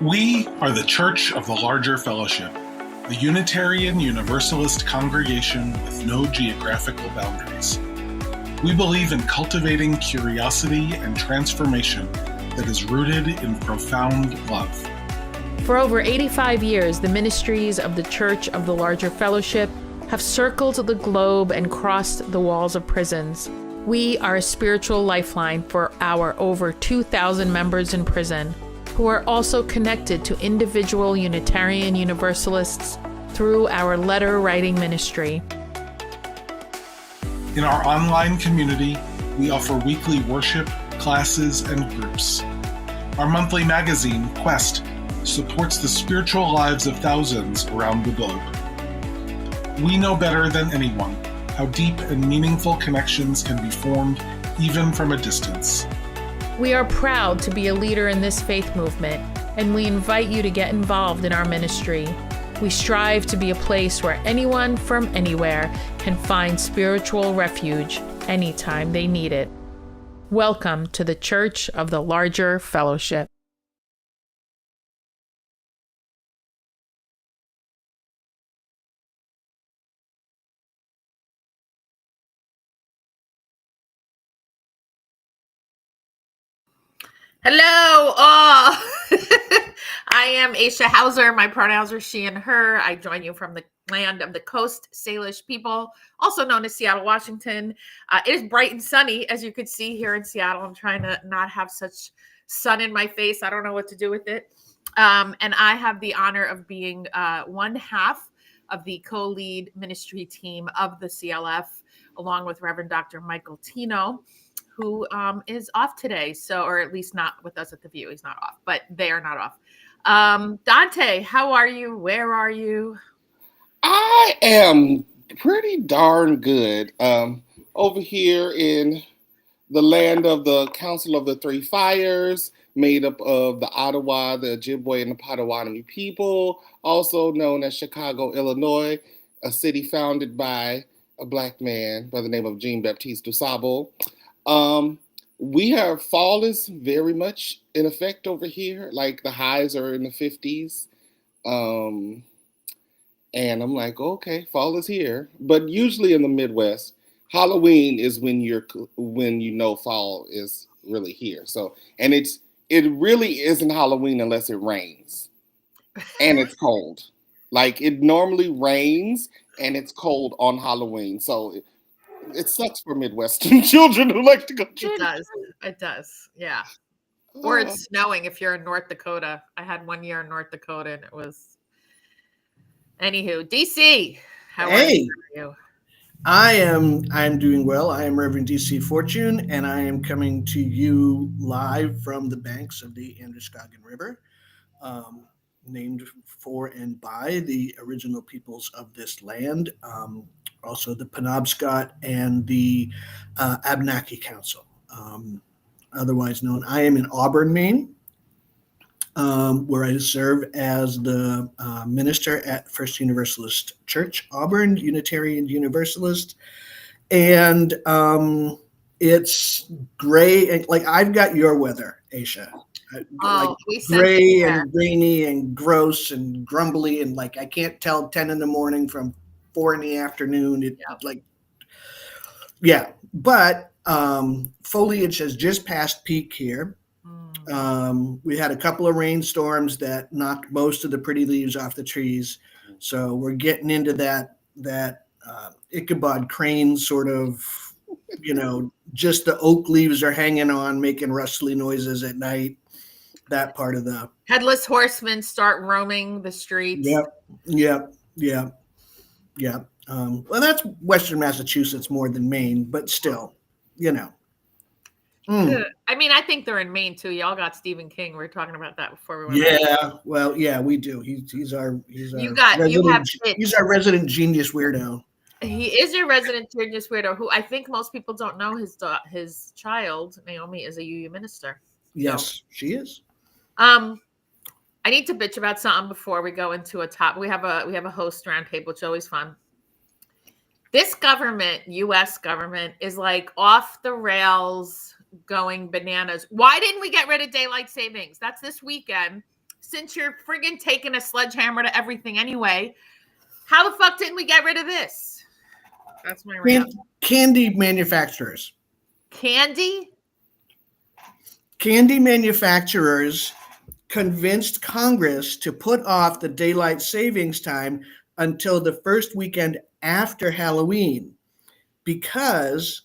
We are the Church of the Larger Fellowship, a Unitarian Universalist congregation with no geographical boundaries. We believe in cultivating curiosity and transformation that is rooted in profound love. For over 85 years, the ministries of the Church of the Larger Fellowship have circled the globe and crossed the walls of prisons. We are a spiritual lifeline for our over 2,000 members in prison, who are also connected to individual Unitarian Universalists through our letter writing ministry. In our online community, we offer weekly worship, classes, and groups. Our monthly magazine, Quest, supports the spiritual lives of thousands around the globe. We know better than anyone how deep and meaningful connections can be formed even from a distance. We are proud to be a leader in this faith movement, and we invite you to get involved in our ministry. We strive to be a place where anyone from anywhere can find spiritual refuge anytime they need it. Welcome to the Church of the Larger Fellowship. Hello, all. I am Aisha Hauser. My pronouns are she and her. I join you from the land of the Coast Salish people, also known as Seattle, Washington. It is bright and sunny, as you could see here in Seattle. I'm trying to not have such sun in my face. I don't know what to do with it. And I have the honor of being one half of the co-lead ministry team of the CLF, along with Reverend Dr. Michael Tino, who is off today, or at least not with us at the View. He's not off, but they are not off. Donté, how are you? Where are you? I am pretty darn good. Over here in the land of the Council of the Three Fires, made up of the Ottawa, the Ojibwe, and the Potawatomi people, also known as Chicago, Illinois, a city founded by a Black man by the name of Jean-Baptiste Dusable. Fall is very much in effect over here. Like the highs are in the 50s. And I'm like, okay, fall is here. But usually in the Midwest, Halloween is when you know fall is really here. So, and it really isn't Halloween unless it rains and it's cold. Like it normally rains and it's cold on Halloween. So it sucks for Midwestern children who like to go trick. It does. Yeah. Or it's snowing if you're in North Dakota. I had 1 year in North Dakota and it was. Anywho, DC, how are you? I'm doing well. I am Reverend DC Fortune, and I am coming to you live from the banks of the Androscoggin River, named for and by the original peoples of this land, also the Penobscot and the Abenaki Council, otherwise known. I am in Auburn, Maine, where I serve as the minister at First Universalist Church, Auburn, Unitarian Universalist. And it's gray, and like I've got your weather, Aisha. Gray and rainy and gross and grumbly, and like I can't tell 10 in the morning from 4 in the afternoon. But foliage has just passed peak here. We had a couple of rainstorms that knocked most of the pretty leaves off the trees. So we're getting into that Ichabod Crane sort of, just the oak leaves are hanging on, making rustly noises at night. That part of the headless horsemen start roaming the streets. Yep. Well, that's Western Massachusetts more than Maine, but still, I mean, I think they're in Maine too. Y'all got Stephen King. We were talking about that before we went. We do. He's our resident genius weirdo. He is your resident genius weirdo, who I think most people don't know. His child Naomi is a UU minister. Yes, she is. I need to bitch about something before we go into a top. We have a host roundtable, which is always fun. This government, U.S. government, is like off the rails, going bananas. Why didn't we get rid of daylight savings? That's this weekend. since you're friggin' taking a sledgehammer to everything anyway, how the fuck didn't we get rid of this? That's my rant. Candy manufacturers. Candy? Candy manufacturers convinced Congress to put off the daylight savings time until the first weekend after Halloween, because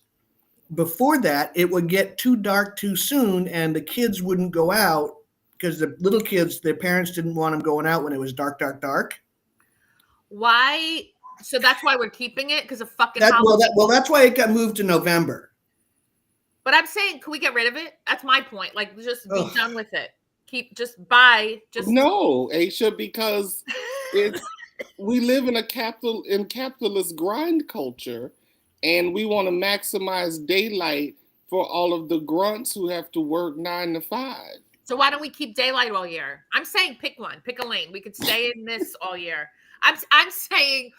before that it would get too dark too soon and the kids wouldn't go out, because the little kids, their parents didn't want them going out when it was dark. Why? So that's why we're keeping it, because of fucking Halloween. Well, that's why it got moved to November. But I'm saying, can we get rid of it? That's my point. Like, just be done with it. No, Aisha, because we live in capitalist grind culture, and we want to maximize daylight for all of the grunts who have to work 9 to 5. So why don't we keep daylight all year? I'm saying pick one, pick a lane. We could stay in this all year. I'm saying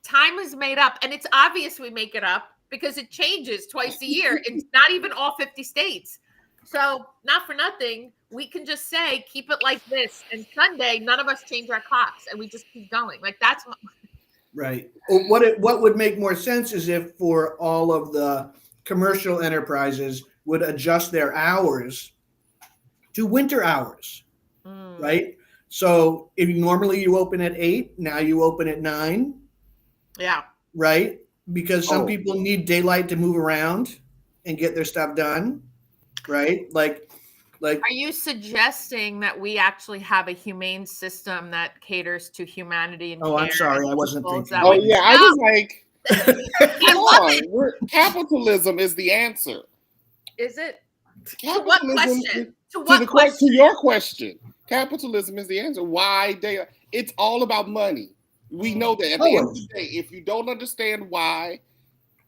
time is made up, and it's obvious we make it up because it changes twice a year. It's not even all 50 states. So not for nothing, we can just say, keep it like this. And Sunday, none of us change our clocks and we just keep going. Like that's what... Right. What would make more sense is if for all of the commercial enterprises would adjust their hours to winter hours, right? So if normally you open at 8, now you open at 9. Yeah. Right? Because some people need daylight to move around and get their stuff done. Right? Like, are you suggesting that we actually have a humane system that caters to humanity? And I'm sorry, I wasn't thinking. Oh yeah, I was like, come on, capitalism is the answer. Is it? To what question? To your question, capitalism is the answer. Why daylight? It's all about money. We know that at the end of the day, if you don't understand why,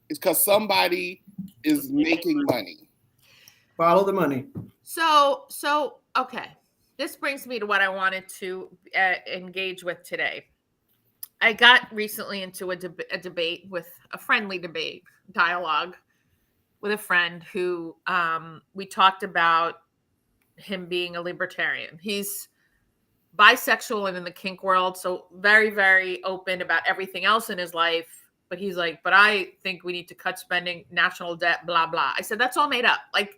it's because somebody is making money. Follow the money. So okay. This brings me to what I wanted to engage with today. I got recently into a debate with a friendly dialogue with a friend who we talked about him being a libertarian. He's bisexual and in the kink world, so very, very open about everything else in his life. But he's like, but I think we need to cut spending, national debt, blah, blah. I said, that's all made up. Like,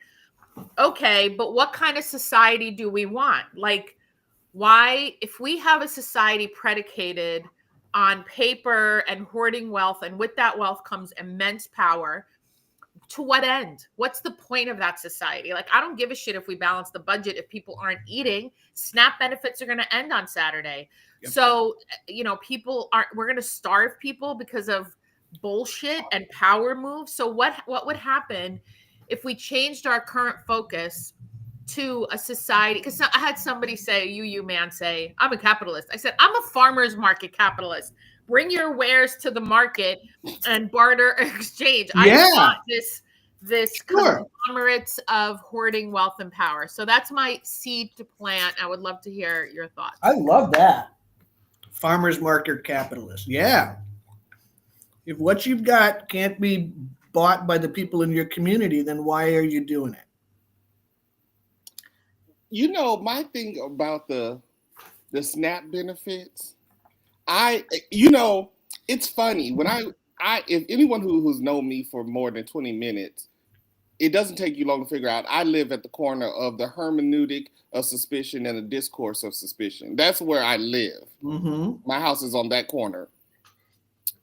okay, but what kind of society do we want? Like, why, if we have a society predicated on paper and hoarding wealth, and with that wealth comes immense power, to what end? What's the point of that society? Like, I don't give a shit if we balance the budget if people aren't eating. SNAP benefits are going to end on Saturday. Yep. So, we're going to starve people because of bullshit and power moves. So what would happen if we changed our current focus to a society? Because I had somebody say, you man say, I'm a capitalist. I said, I'm a farmer's market capitalist. Bring your wares to the market and barter exchange. I don't want this conglomerates of hoarding wealth and power. So that's my seed to plant. I would love to hear your thoughts. I love that. Farmer's market capitalist. Yeah. If what you've got can't be bought by the people in your community, then why are you doing it? You know, my thing about the SNAP benefits, it's funny when if anyone who's known me for more than 20 minutes, it doesn't take you long to figure out I live at the corner of the hermeneutic of suspicion and the discourse of suspicion. That's where I live. Mm-hmm. My house is on that corner.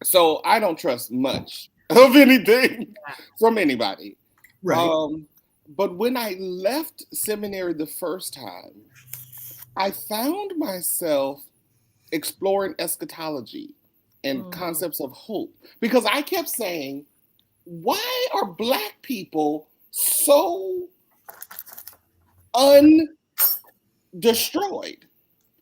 So I don't trust much of anything from anybody. Right. But when I left seminary the first time, I found myself exploring eschatology and concepts of hope, because I kept saying, why are Black people so undestroyed?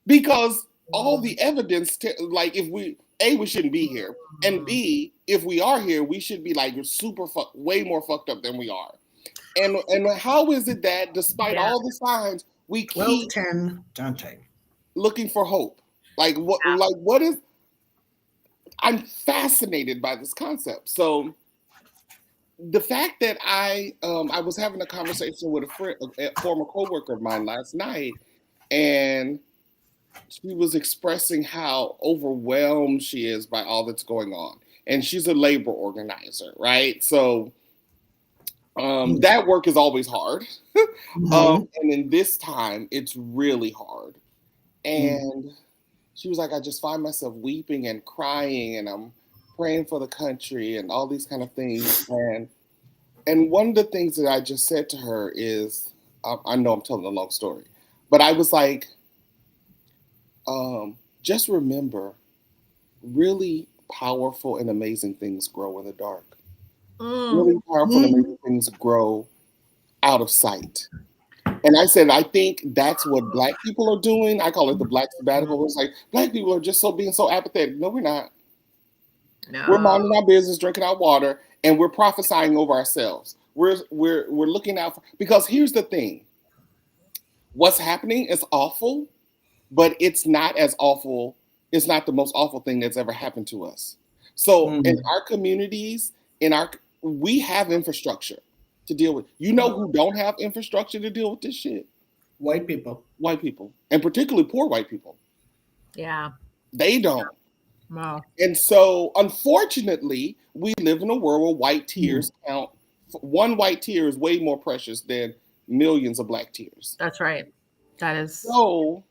Because all the evidence, like if we shouldn't be here, and B, if we are here, we should be like way more fucked up than we are. And how is it that despite all the signs, we keep 12:10 Donté looking for hope? Like what is? I'm fascinated by this concept. So the fact that I was having a conversation with a former coworker of mine last night, and she was expressing how overwhelmed she is by all that's going on. And she's a labor organizer, right? So that work is always hard. And in this time, it's really hard. And she was like, I just find myself weeping and crying, and I'm praying for the country and all these kind of things. And one of the things that I just said to her is, I know I'm telling a long story, but I was like, just remember, really powerful and amazing things grow in the dark. Really powerful and amazing things grow out of sight. And I said, I think that's what Black people are doing. I call it the Black sabbatical. It's like Black people are just being so apathetic. No, we're not. No. We're minding our business, drinking our water, and we're prophesying over ourselves. We're looking out for, because here's the thing. What's happening is awful, but it's not as awful. It's not the most awful thing that's ever happened to us. So in our communities, we have infrastructure to deal with. You know who don't have infrastructure to deal with this shit? White people. White people. And particularly poor white people. Yeah. They don't. Wow. And so, unfortunately, we live in a world where white tears count. One white tear is way more precious than millions of Black tears. That's right. That is. So,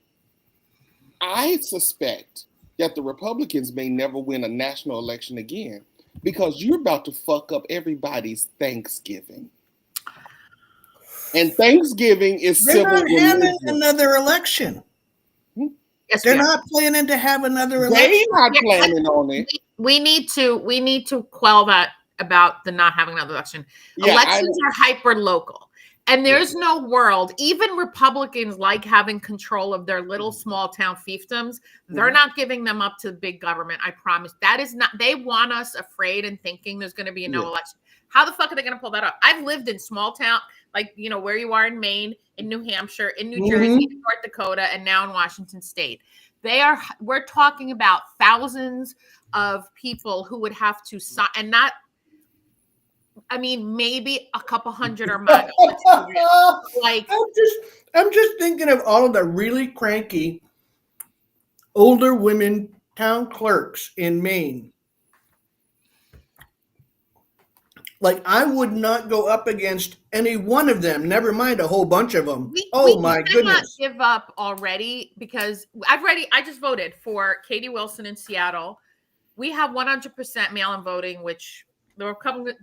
I suspect that the Republicans may never win a national election again because you're about to fuck up everybody's Thanksgiving. And Thanksgiving is They're civil not having religion. another election. Yes, They're ma'am. not planning to have another election. They're not planning on it. We need to quell that about the not having another election. Yeah, Elections are hyper local. And there's no world, even Republicans like having control of their little small town fiefdoms. They're not giving them up to big government. I promise. That is not, they want us afraid and thinking there's going to be no election. How the fuck are they going to pull that up? I've lived in small town, like, you know, where you are in Maine, in New Hampshire, in New Jersey, in North Dakota, and now in Washington State. We're talking about thousands of people who would have to sign, and not, I mean, maybe a couple hundred or more. Like, I'm just thinking of all of the really cranky older women town clerks in Maine. Like, I would not go up against any one of them, never mind a whole bunch of them. My goodness. Give up already, because I just voted for Katie Wilson in Seattle. We have 100% mail-in voting, which the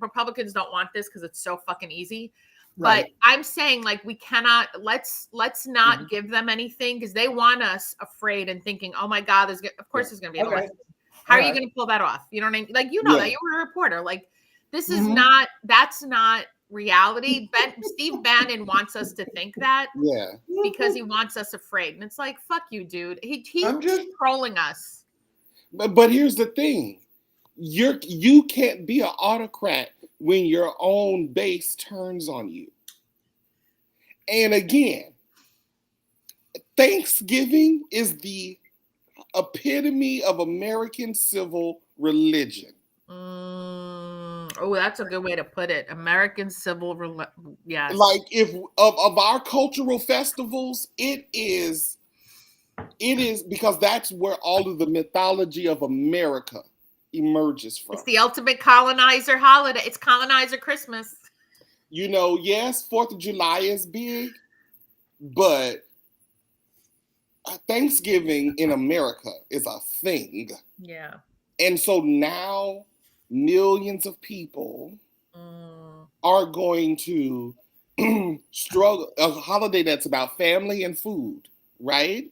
Republicans don't want this because it's so fucking easy. Right. But I'm saying, like, we cannot, let's not give them anything, because they want us afraid and thinking, oh my God, there's going to be an election. How are you going to pull that off? You know what I mean? Like, you know that, you were a reporter. Like, this is that's not reality. Steve Bannon wants us to think that because he wants us afraid. And it's like, fuck you, dude. He's just trolling us. But here's the thing. You can't be an autocrat when your own base turns on you. And again, Thanksgiving is the epitome of American civil religion. Oh, that's a good way to put it. American civil religion. Yes. Like, if of our cultural festivals, it is because that's where all of the mythology of America emerges from. It's the ultimate colonizer holiday. It's colonizer Christmas. You know, yes, 4th of July is big, but Thanksgiving in America is a thing. Yeah. And so now millions of people are going to struggle. A holiday that's about family and food, right?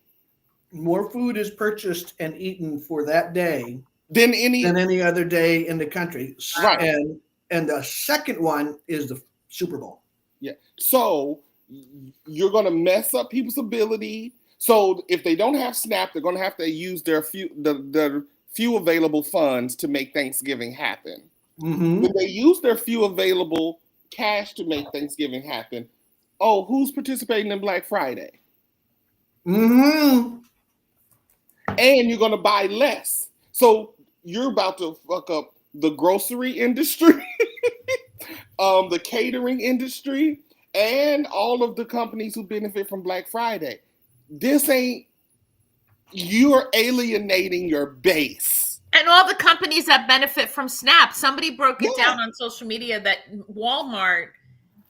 More food is purchased and eaten for that day than any other day in the country. Right. And the second one is the Super Bowl. Yeah. So you're going to mess up people's ability. So if they don't have SNAP, they're going to have to use their few available funds to make Thanksgiving happen. When they use their few available cash to make Thanksgiving happen, who's participating in Black Friday? And you're going to buy less. So you're about to fuck up the grocery industry, the catering industry, and all of the companies who benefit from Black Friday. this ain't, you're alienating your base. And all the companies that benefit from SNAP. Somebody broke it Yeah. down on social media that Walmart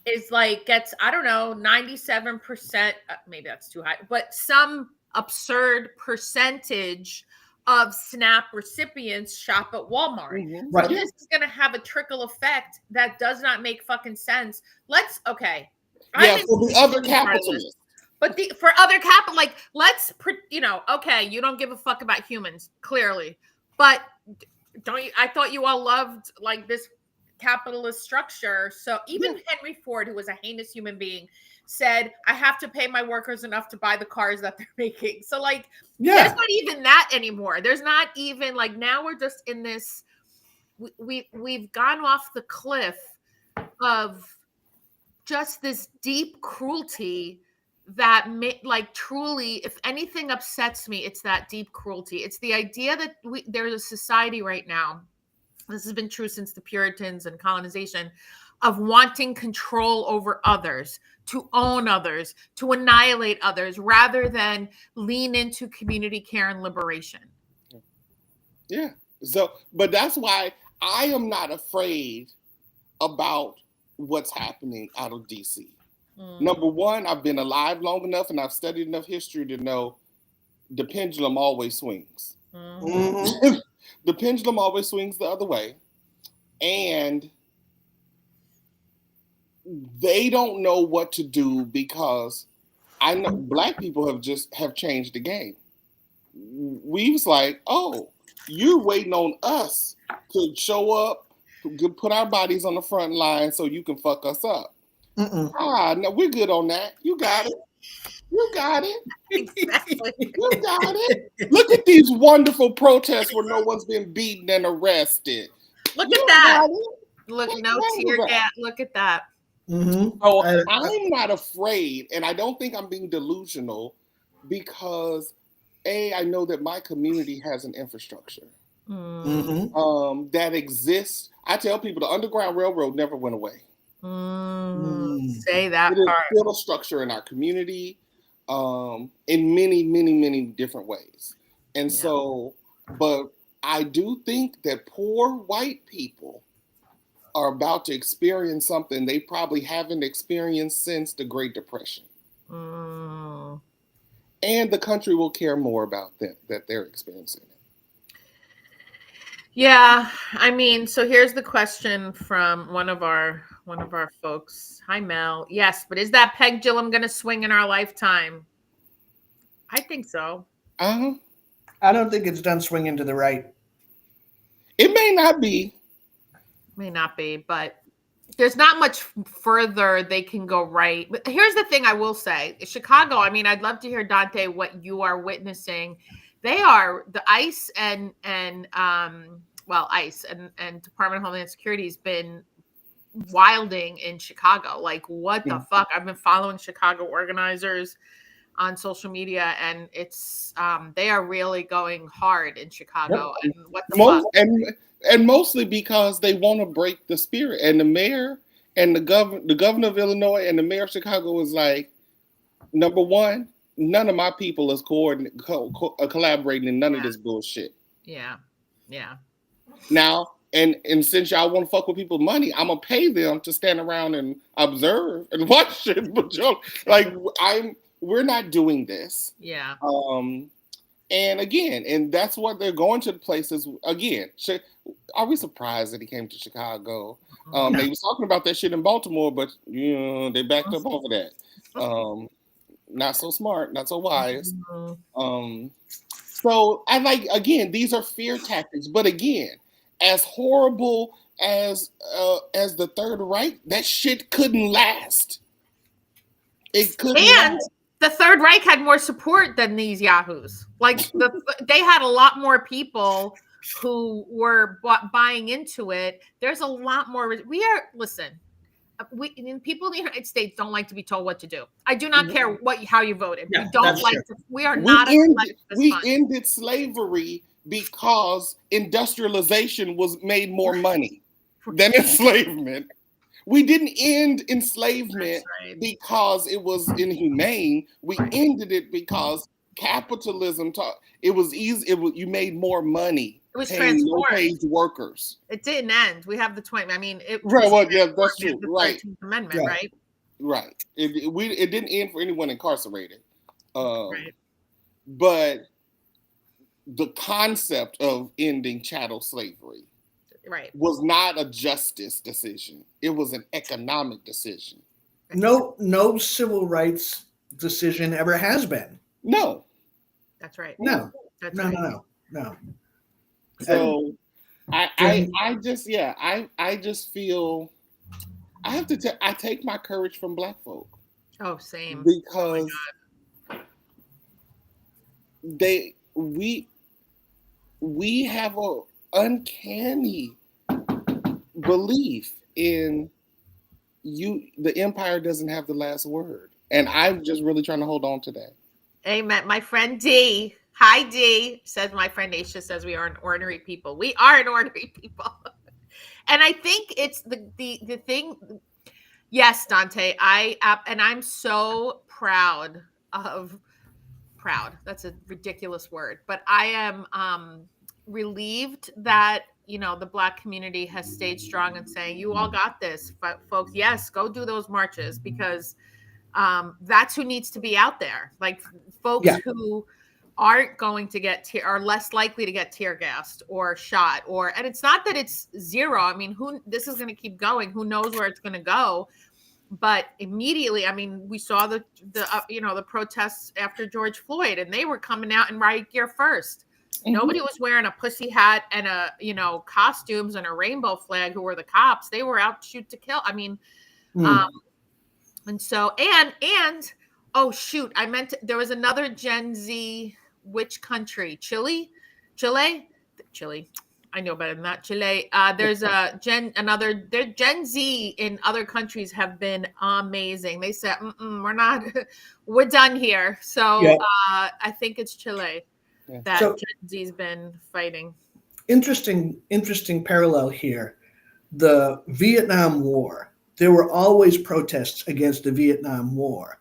is like, gets, I don't know, 97%, maybe that's too high, but some absurd percentage of SNAP recipients shop at Walmart. Mhm. So Right. this is going to have a trickle effect that does not make fucking sense. Okay. Yeah, for the other capitalists. But for other capital, like, okay, you don't give a fuck about humans, clearly. But I thought you all loved like this capitalist structure. So even Henry Ford, who was a heinous human being, said, I have to pay my workers enough to buy the cars that they're making. So like, there's not even that anymore. There's not even like, now we're just in this, we've gone off the cliff of just this deep cruelty that like truly, if anything upsets me, it's that deep cruelty. It's the idea that there's a society right now, this has been true since the Puritans and colonization, of wanting control over others, to own others, to annihilate others, rather than lean into community care and liberation. Yeah. So, but that's why I am not afraid about what's happening out of DC. Number one, I've been alive long enough and I've studied enough history to know the pendulum always swings. Mm-hmm. The pendulum always swings the other way. And they don't know what to do, because I know Black people have changed the game. We was like, oh, you're waiting on us to show up, to put our bodies on the front line so you can fuck us up. No, we're good on that. You got it. You got it. Exactly. You got it. Look at these wonderful protests where no one's been beaten and arrested. Look at that. Look, no tear gas. Look at that. Mm-hmm. So I'm not afraid, and I don't think I'm being delusional, because I know that my community has an infrastructure that exists. I tell people the Underground Railroad never went away. Say that it part. Is still a structure in our community, in many, many, many different ways. And so, but I do think that poor white people are about to experience something they probably haven't experienced since the Great Depression. And the country will care more about that they're experiencing it. Yeah, I mean, so here's the question from one of our folks. Hi, Mel. Yes, but is that pendulum going to swing in our lifetime? I think so. I don't think it's done swinging to the right. It may not be. May not be, but there's not much further they can go right. But here's the thing I will say. Chicago, I mean, I'd love to hear, Donté, what you are witnessing. They are, the ICE and ICE and Department of Homeland Security has been wilding in Chicago. Like, what the fuck? I've been following Chicago organizers on social media, and it's they are really going hard in Chicago. And what the fuck? And mostly because they want to break the spirit. And the mayor and the governor of Illinois and the mayor of Chicago is like, number one, none of my people is collaborating in none of this bullshit. Yeah. Now, and since y'all want to fuck with people's money, I'm gonna pay them to stand around and observe and watch it. But we're not doing this. Yeah. And again, and that's what they're going to the places. Again, are we surprised that he came to Chicago? They was talking about that shit in Baltimore, but they backed up off of that. Not so smart, not so wise. So I like, again, these are fear tactics. But again, as horrible as the Third Reich, that shit couldn't last. It couldn't. And last. The Third Reich had more support than these yahoos. Like they had a lot more people who were buying into it. There's a lot more. People in the United States don't like to be told what to do. I do not care how you voted. Yeah, we don't like true. to. We are not. We ended slavery because industrialization made more money than enslavement. We didn't end enslavement That's right. because it was inhumane. We ended it because capitalism taught it was easy. You made more money It was paying transformed. low-wage workers. It didn't end. We have the 20. I mean, it Right. was Well, yeah, that's transformed. true. The Right. 13th Amendment, Yeah. right? Right. It didn't end for anyone incarcerated. Right. But the concept of ending chattel slavery Right. was not a justice decision. It was an economic decision. No civil rights decision ever has been. No. That's right. No, That's no, right. no. So I just feel I take my courage from Black folk Oh, same. because we have a uncanny belief in the empire doesn't have the last word, and I'm just really trying to hold on to that. Amen. My friend D, hi D, says my friend Aisha says we are an ordinary people. We are an ordinary people. And I think it's the thing. Yes, Dante, I'm so proud. That's a ridiculous word, but I am relieved that the Black community has stayed strong and saying, you all got this, folks. Yes, go do those marches, because that's who needs to be out there. Like folks who aren't going to are less likely to get tear gassed or shot, and it's not that it's zero. I mean, this is going to keep going. Who knows where it's going to go? But immediately, I mean, we saw the protests after George Floyd, and they were coming out in riot gear first. Mm-hmm. Nobody was wearing a pussy hat and costumes and a rainbow flag who were the cops. They were out shoot to kill. I mean, and so, and oh shoot, there was another Gen Z, which country? Chile. I know better than that. Chile. There's Gen Z in other countries have been amazing. They said, we're done here. So I think it's Chile that Gen Z's been fighting. Interesting parallel here. The Vietnam War. There were always protests against the Vietnam War.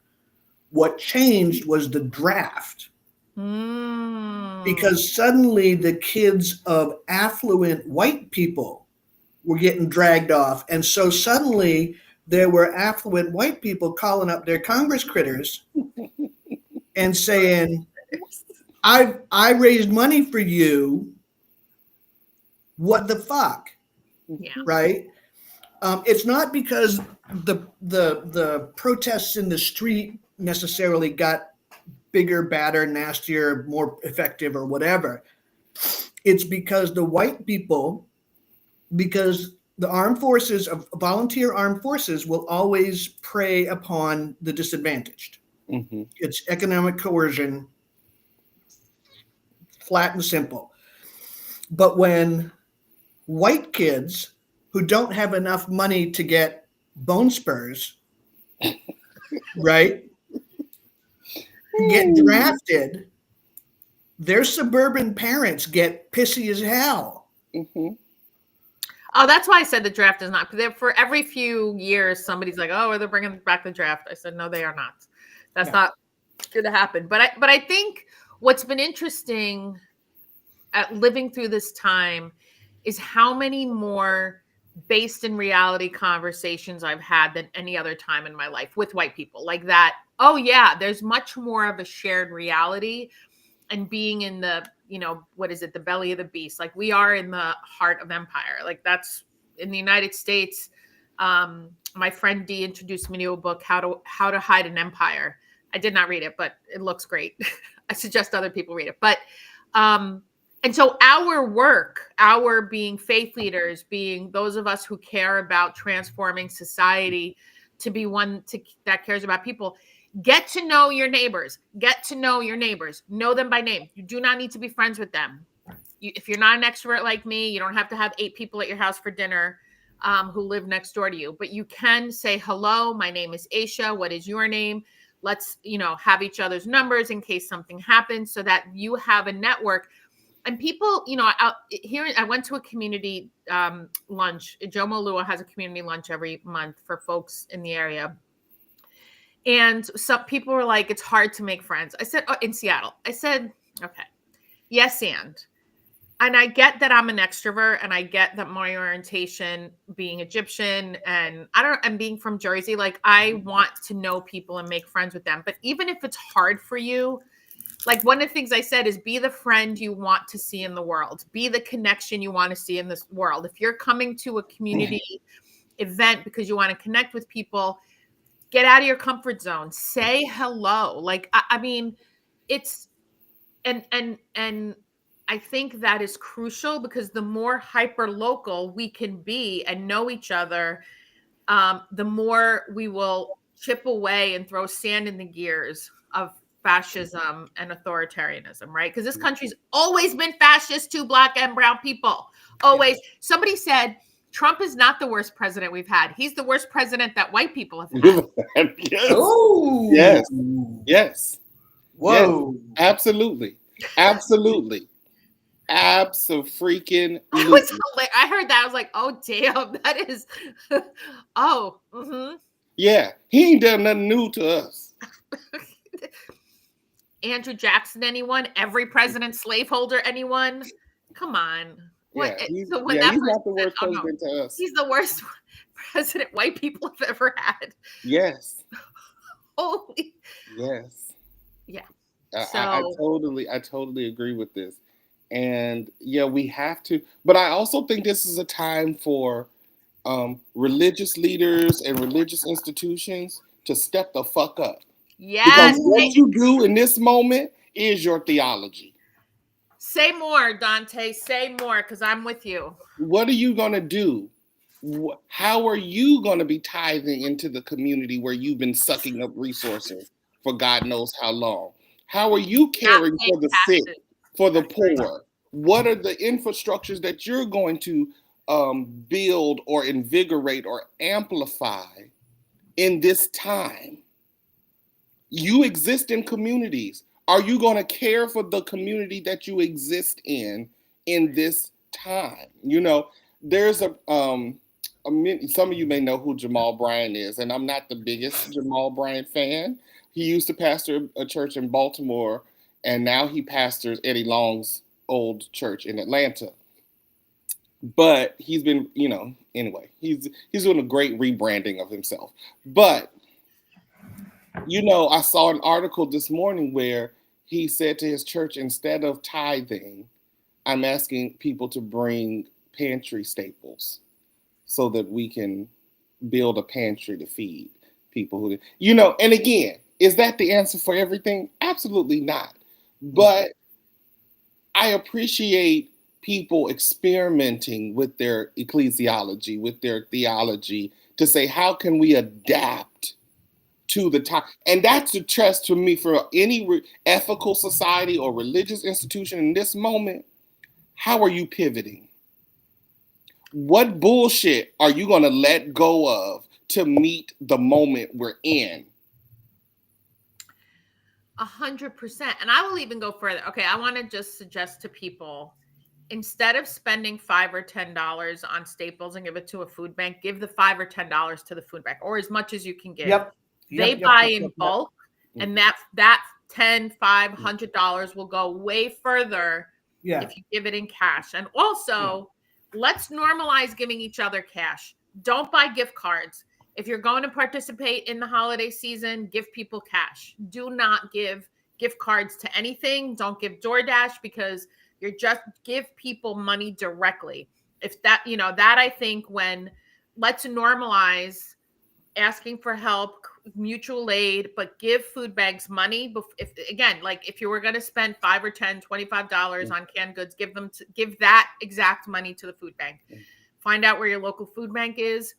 What changed was the draft. Because suddenly the kids of affluent white people were getting dragged off. And so suddenly there were affluent white people calling up their Congress critters and saying, I raised money for you. What the fuck? Yeah. Right? It's not because the protests in the street necessarily got bigger, badder, nastier, more effective, or whatever. It's because the white people, because the armed forces, volunteer armed forces, will always prey upon the disadvantaged. Mm-hmm. It's economic coercion, flat and simple. But when white kids who don't have enough money to get bone spurs, right, get drafted, their suburban parents get pissy as hell. Mm-hmm. Oh, that's why I said the draft is not. For every few years, somebody's like, "Oh, they're bringing back the draft." I said, "No, they are not. That's not going to happen." But I think what's been interesting at living through this time is how many more based in reality conversations I've had than any other time in my life with white people. Like that. Oh yeah, there's much more of a shared reality, and being in the, what is it, the belly of the beast. Like we are in the heart of empire. Like that's in the United States. My friend D introduced me to a book, How to Hide an Empire. I did not read it, but it looks great. I suggest other people read it. But and so our work, our being faith leaders, being those of us who care about transforming society to be one that cares about people, get to know your neighbors. Know them by name. You do not need to be friends with them. If you're not an extrovert like me, you don't have to have 8 people at your house for dinner who live next door to you. But you can say, hello, my name is Aisha. What is your name? Let's, have each other's numbers in case something happens, so that you have a network. and people, here I went to a community lunch. Joe Malua has a community lunch every month for folks in the area. And some people were like, it's hard to make friends. I said, in Seattle. I said, okay, yes, and I get that I'm an extrovert, and I get that my orientation being Egyptian and being from Jersey, like I want to know people and make friends with them. But even if it's hard for you, like one of the things I said is be the friend you want to see in the world, be the connection you want to see in this world. If you're coming to a community event because you want to connect with people, get out of your comfort zone, say hello. Like, I mean, it's, and I think that is crucial because the more hyper local we can be and know each other, the more we will chip away and throw sand in the gears of fascism and authoritarianism, right? Because this country's always been fascist to Black and brown people. Always. Somebody said, Trump is not the worst president we've had. He's the worst president that white people have had. Yes. Oh, Yes. Yes. Whoa. Yes. Absolutely. Absolutely. Abso-freaking-lutely. I heard that. I was like, oh, damn. That is. Oh. Mm-hmm. Yeah. He ain't done nothing new to us. Andrew Jackson, anyone? Every president, slaveholder, anyone? Come on. What? Yeah, he's not the worst president to us. He's the worst president white people have ever had. Yes. Holy. Yes. Yeah. So, I totally agree with this. And yeah, we have to. But I also think this is a time for religious leaders and religious institutions to step the fuck up. Yes. Because what you do in this moment is your theology. Say more, Donté. Say more, because I'm with you. What are you going to do? How are you going to be tithing into the community where you've been sucking up resources for God knows how long? How are you caring for the sick, for the poor? What are the infrastructures that you're going to build or invigorate or amplify in this time? You exist in communities. Are you going to care for the community that you exist in this time? You know, there's some of you may know who Jamal Bryant is, and I'm not the biggest Jamal Bryant fan. He used to pastor a church in Baltimore, and now he pastors Eddie Long's old church in Atlanta. But he's been, anyway, he's doing a great rebranding of himself. But, I saw an article this morning where he said to his church, instead of tithing, I'm asking people to bring pantry staples so that we can build a pantry to feed people who, and again, is that the answer for everything? Absolutely not. But I appreciate people experimenting with their ecclesiology, with their theology, to say, how can we adapt to the time? And that's a trust to me for any ethical society or religious institution in this moment. How are you pivoting? What bullshit are you going to let go of to meet the moment we're in? 100%. And I will even go further. Okay, I want to just suggest to people, instead of spending $5 or $10 on staples and give it to a food bank, give the $5 or $10 to the food bank, or as much as you can give. They buy in bulk, and that $10, $5, $100 will go way further if you give it in cash. And also, let's normalize giving each other cash. Don't buy gift cards. If you're going to participate in the holiday season, give people cash. Do not give gift cards to anything. Don't give DoorDash, because you're just give people money directly. If that, that I think let's normalize asking for help, mutual aid, but give food banks money. If you were going to spend $5 or $10, $25 on canned goods, give that exact money to the food bank. Find out where your local food bank is.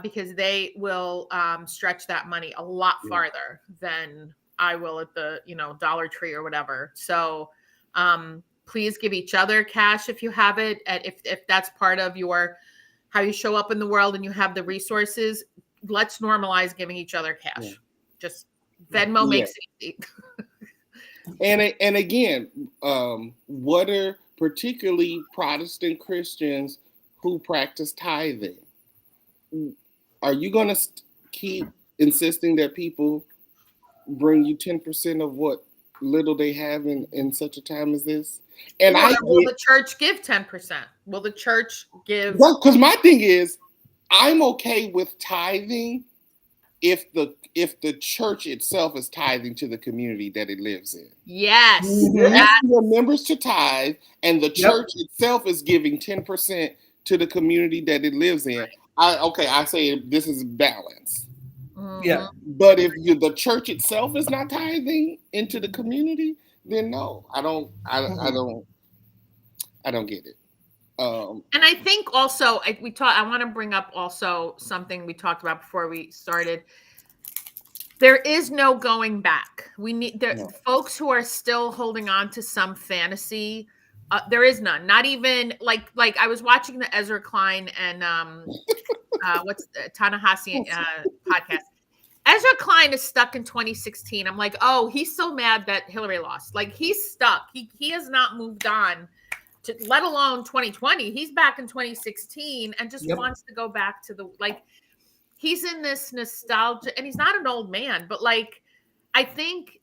Because they will stretch that money a lot farther than I will at the, Dollar Tree or whatever. So please give each other cash if you have it. And if that's part of how you show up in the world and you have the resources, let's normalize giving each other cash. Just Venmo makes it easy. And again, what are particularly Protestant Christians who practice tithing. Are you going to keep insisting that people bring you 10% of what little they have in such a time as this? And Or I will get, the church give 10%? Will the church give? well, because my thing is, I'm okay with tithing if the church itself is tithing to the community that it lives in. Yes. You're Mhm. asking your members to tithe, and the Yep. church itself is giving 10% to the community that it lives in. I say this is balance. Yeah. But if the church itself is not tithing into the community, then no, I don't get it. And I think also I want to bring up also something we talked about before we started. There is no going back. We need No. folks who are still holding on to some fantasy. There is none. Not even like I was watching the Ezra Klein and what's Ta-Nehisi podcast. Ezra Klein is stuck in 2016. I'm like, oh, he's so mad that Hillary lost. Like he's stuck. He has not moved on to, let alone 2020. He's back in 2016 and just Yep. wants to go back to the he's in this nostalgia, and he's not an old man, but I think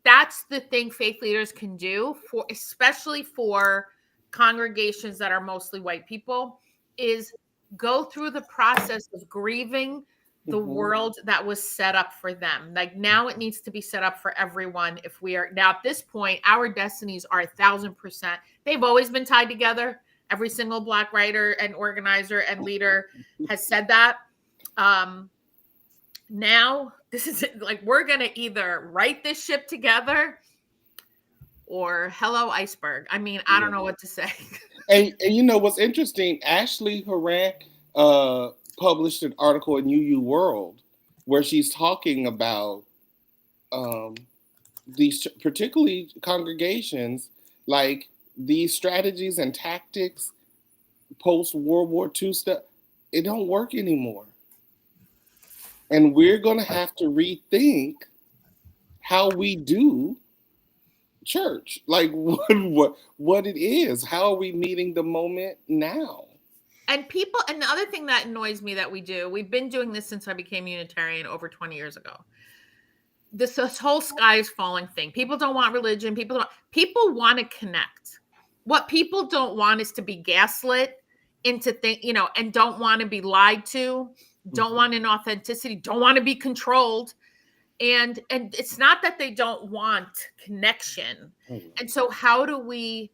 that's the thing faith leaders can do, for especially for congregations that are mostly white people, is go through the process of grieving the world that was set up for them. Like now it needs to be set up for everyone. If we are now at this point, our destinies are 1,000%. They've always been tied together. Every single Black writer and organizer and leader has said that. Now this is like, we're going to either right this ship together or hello iceberg. I mean, I don't know what to say. And you know what's interesting? Ashley Horan published an article in UU World where she's talking about these particularly congregations, like these strategies and tactics post World War II stuff. It don't work anymore, and we're going to have to rethink how we do church, like what it is. How are we meeting the moment now? And the other thing that annoys me that we've been doing this since I became Unitarian over 20 years ago. This whole sky is falling thing. People don't want religion. People want to connect. What people don't want is to be gaslit into and don't want to be lied to, don't want an authenticity, don't want to be controlled. And it's not that they don't want connection. And so how do we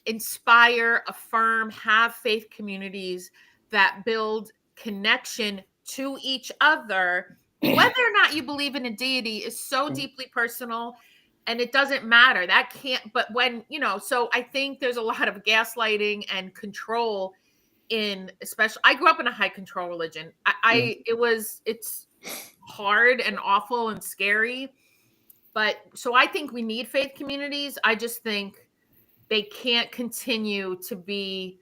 inspire, affirm, have faith communities that build connection to each other? Whether or not you believe in a deity is so deeply personal, and it doesn't matter. That can't, but when, so I think there's a lot of gaslighting and control especially, I grew up in a high control religion. It's hard and awful and scary. But so I think we need faith communities. I just think they can't continue to be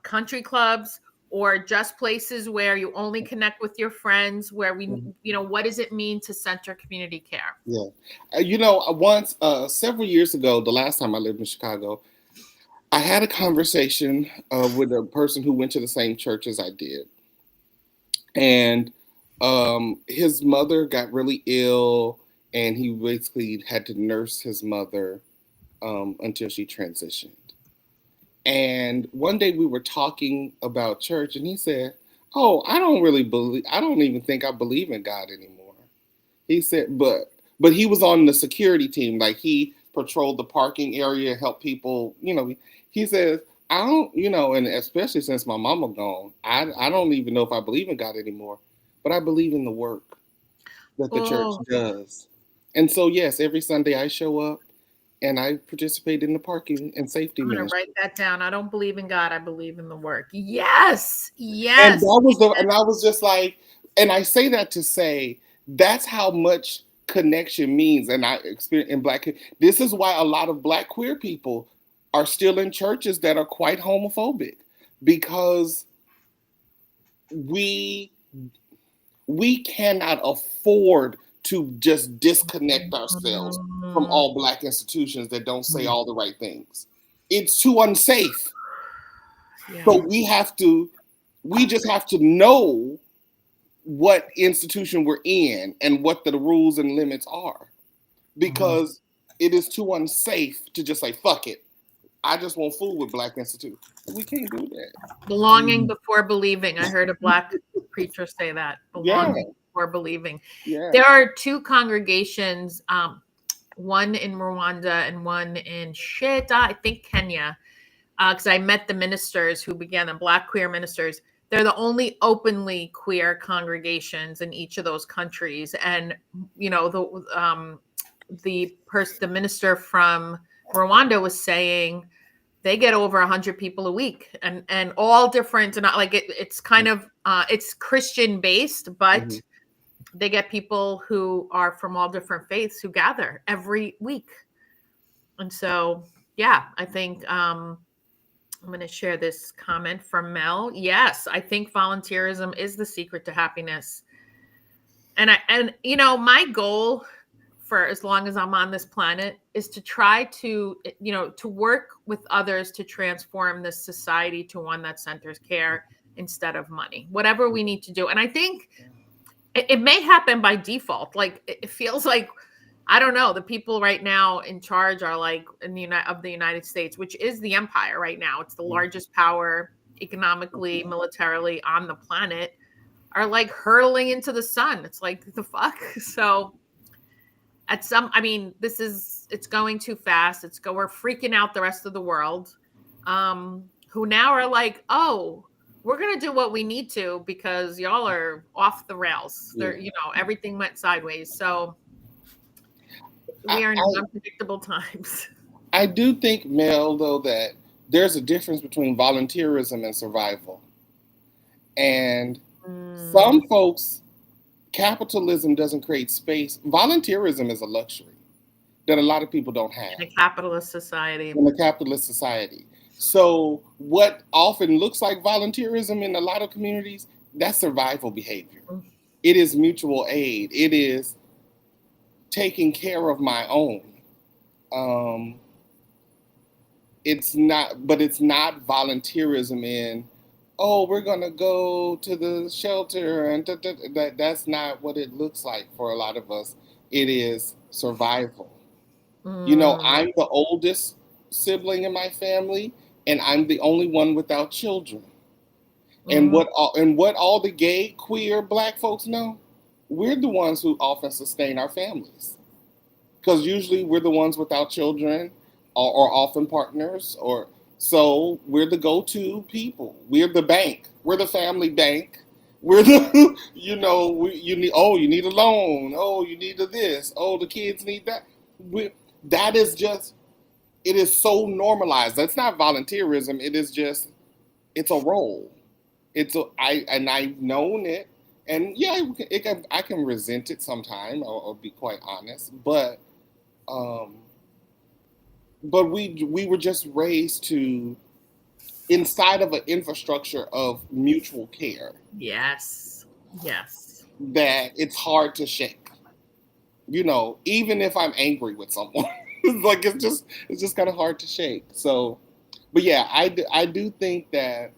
country clubs or just places where you only connect with your friends, where what does it mean to center community care? Yeah. Once, several years ago, the last time I lived in Chicago, I had a conversation with a person who went to the same church as I did. And his mother got really ill, and he basically had to nurse his mother until she transitioned. And one day we were talking about church, and he said, "Oh, I don't even think I believe in God anymore." He said, but he was on the security team, like he patrolled the parking area, helped people, he says, "I don't, and especially since my mama gone, I don't even know if I believe in God anymore, but I believe in the work that the church does." And so, yes, every Sunday I show up and I participate in the parking and safety I'm going to ministry. write that down. I don't believe in God. I believe in the work. Yes. And I was just like, and I say that to say, that's how much connection means. And I experience in this is why a lot of Black queer people are still in churches that are quite homophobic, because we cannot afford to just disconnect ourselves from all Black institutions that don't say all the right things. It's too unsafe. Yeah. So we just have to know what institution we're in and what the rules and limits are, because it is too unsafe to just say, fuck it, I just won't fool with Black institutions. We can't do that. Belonging before believing. I heard a Black preacher say that. Belonging before believing. Yeah. There are two congregations, one in Rwanda and one in I think Kenya, because I met the ministers who began them, Black queer ministers. They're the only openly queer congregations in each of those countries. And, you know, the minister from Rwanda was saying they get over 100 people a week, and all different, and like it's kind of it's Christian based, but they get people who are from all different faiths who gather every week. And so, yeah, I think I'm going to share this comment from Mel. Yes, I think volunteerism is the secret to happiness. And you know, my goal for as long as I'm on this planet is to try to, you know, to work with others to transform this society to one that centers care instead of money, whatever we need to do. And I think it may happen by default. Like it feels like, I don't know, the people right now in charge are like in the United States, which is the empire right now. It's the largest power economically, militarily on the planet, are like hurtling into the sun. It's like, the fuck? So it's going too fast. We're freaking out the rest of the world, who now are like, oh, we're going to do what we need to because y'all are off the rails. You know, everything went sideways. So we are in unpredictable times. I do think, Mel, though, that there's a difference between volunteerism and survival. And some folks, capitalism doesn't create space. Volunteerism is a luxury that a lot of people don't have. In a capitalist society. So what often looks like volunteerism in a lot of communities, that's survival behavior. It is mutual aid. It is taking care of my own. It's not volunteerism in, oh, we're going to go to the shelter, and that's not what it looks like for a lot of us. It is survival. You know, I'm the oldest sibling in my family, and I'm the only one without children. And what all the gay, queer, Black folks know, we're the ones who often sustain our families. Because usually we're the ones without children or often partners, so we're the go-to people. We're the bank. We're the family bank. We're the, you need a loan. Oh, you need this. Oh, the kids need that. That is just, it is so normalized. That's not volunteerism. It is just, it's a role. I've known it. And yeah, I can resent it sometimes, I'll be quite honest. But we were just raised to, inside of an infrastructure of mutual care. Yes. That it's hard to shake. You know, even if I'm angry with someone, like it's just kind of hard to shake. So, but yeah, I do think that,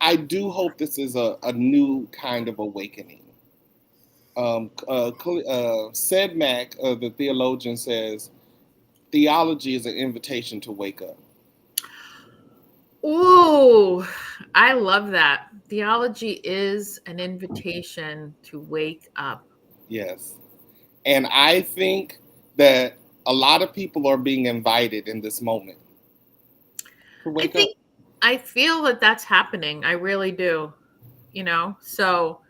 I do hope this is a new kind of awakening. Sedmak, the theologian, says, theology is an invitation to wake up. Ooh, I love that. Theology is an invitation to wake up. Yes. And I think that a lot of people are being invited in this moment to wake up. I feel that that's happening. I really do. You know, so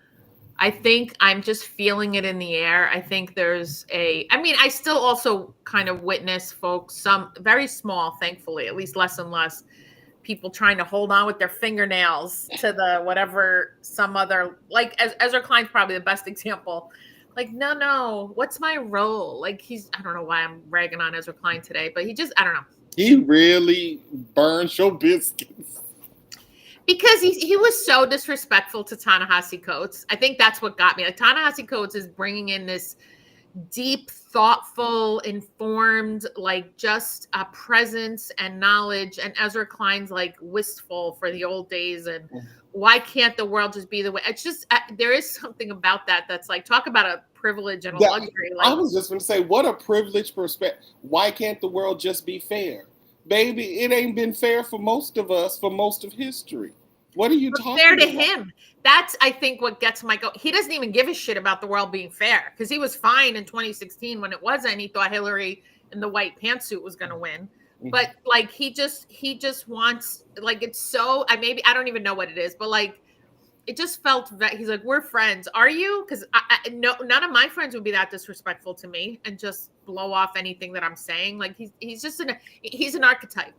I think I'm just feeling it in the air. I think I still also kind of witness folks, some very small, thankfully, at least less and less, people trying to hold on with their fingernails to the whatever, some other, like Ezra Klein's probably the best example. Like, no, what's my role? Like I don't know why I'm ragging on Ezra Klein today, but I don't know. He really burns your biscuits. Because he was so disrespectful to Ta-Nehisi Coates. I think that's what got me. Like, Ta-Nehisi Coates is bringing in this deep, thoughtful, informed, like just a presence and knowledge. And Ezra Klein's like wistful for the old days. And why can't the world just be the way? It's just, there is something about that that's like, talk about a privilege and a luxury. Like, I was just going to say, what a privileged perspective. Why can't the world just be fair? Baby, it ain't been fair for most of us for most of history. What are you talking fair to about? him? That's, I think, what gets my go. He doesn't even give a shit about the world being fair, because he was fine in 2016 when it wasn't. He thought Hillary in the white pantsuit was going to win. Mm-hmm. But like, he just wants, like, it's so, I don't even know what it is, but like, it just felt that he's like, we're friends. Are you? Because no, none of my friends would be that disrespectful to me and just blow off anything that I'm saying. Like, he's just he's an archetype.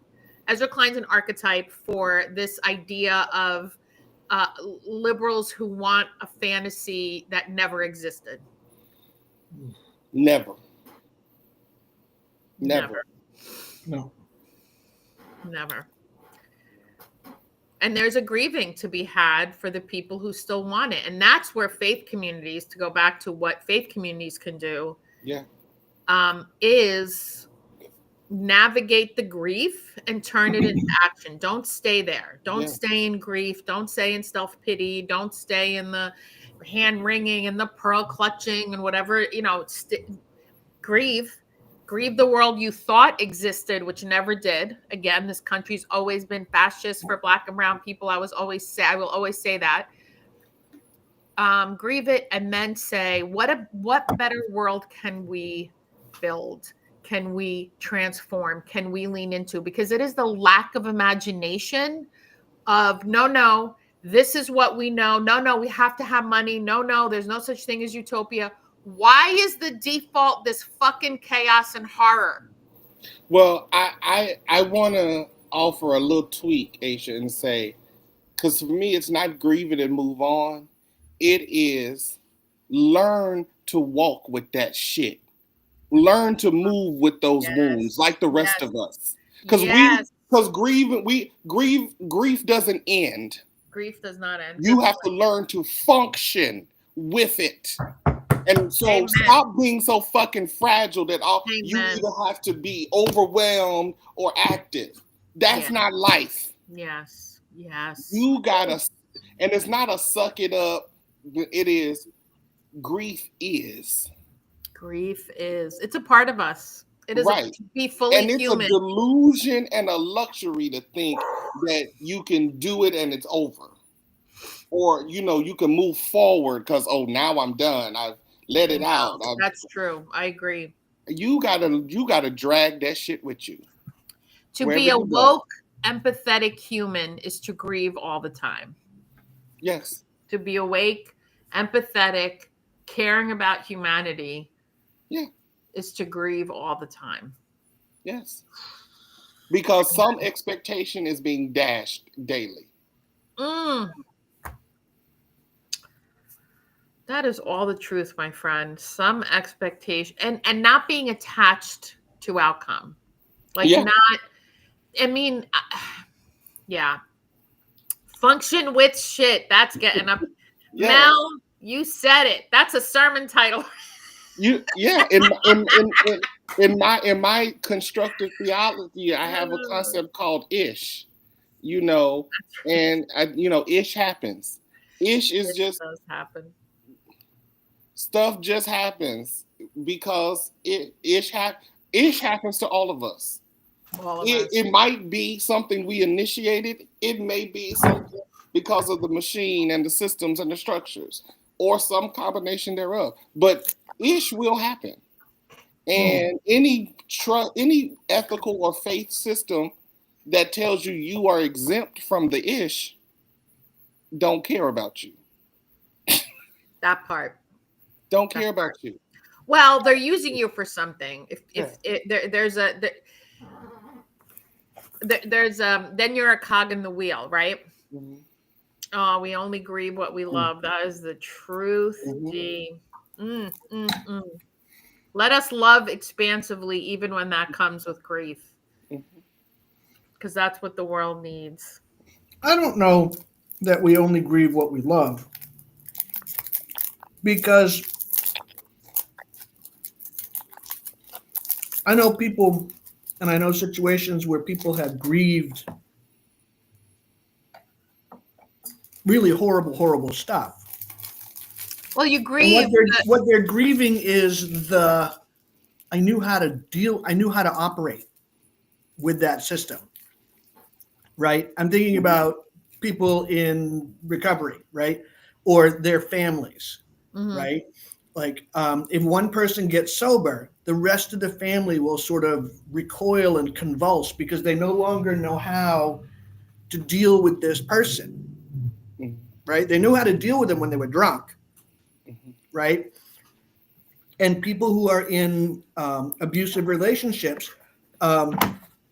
Ezra Klein's an archetype for this idea of liberals who want a fantasy that never existed. Never. No. Never. And there's a grieving to be had for the people who still want it. And that's where faith communities, to go back to what faith communities can do, is navigate the grief and turn it into action. Don't stay there. Don't stay in grief. Don't stay in self-pity. Don't stay in the hand wringing and the pearl clutching and whatever, grieve the world you thought existed, which never did. Again, this country's always been fascist for Black and brown people. I will always say that. Grieve it, and then say, what better world can we build? Can we transform? Can we lean into? Because it is the lack of imagination of, no, this is what we know. No, we have to have money. No, there's no such thing as utopia. Why is the default this fucking chaos and horror? Well, I want to offer a little tweak, Aisha, and say, because for me, it's not grieve it and move on. It is learn to walk with that shit. Learn to move with those wounds like the rest of us. Because grief doesn't end. Grief does not end. You have to learn to function with it. And so stop being so fucking fragile that you either have to be overwhelmed or active. That's not life. Yes. You gotta, and it's not a suck it up. It is, grief is. It's a part of us. It is right. To be fully human. And it's a delusion and a luxury to think that you can do it and it's over. Or, you can move forward because, now I'm done. I've let it out. That's true. I agree. You gotta drag that shit with you. To be a woke, empathetic human is to grieve all the time. Yes. To be awake, empathetic, caring about humanity is to grieve all the time. Yes. Because some expectation is being dashed daily. That is all the truth, my friend. Some expectation and not being attached to outcome. Function with shit. That's getting up. Mel, you said it. That's a sermon title. In my constructive theology, I have a concept called ish. Ish happens. Ish is just does happen. Stuff just happens because ish happens to all of us. It might be something we initiated. It may be something because of the machine and the systems and the structures, or some combination thereof. But ish will happen. And any ethical or faith system that tells you are exempt from the ish don't care about you. That part. Don't care about you. Well, they're using you for something. Then you're a cog in the wheel, right? Mm-hmm. Oh, we only grieve what we love. That is the truth. Let us love expansively, even when that comes with grief, because that's what the world needs. I don't know that we only grieve what we love, because I know people and I know situations where people have grieved really horrible, horrible stuff. Well, you And grieve. what they're grieving is I knew how to operate with that system, right? I'm thinking about people in recovery, right? Or their families, right? Like if one person gets sober, the rest of the family will sort of recoil and convulse because they no longer know how to deal with this person, Mhm. right? They knew how to deal with them when they were drunk, Mhm. right? And people who are in abusive relationships um,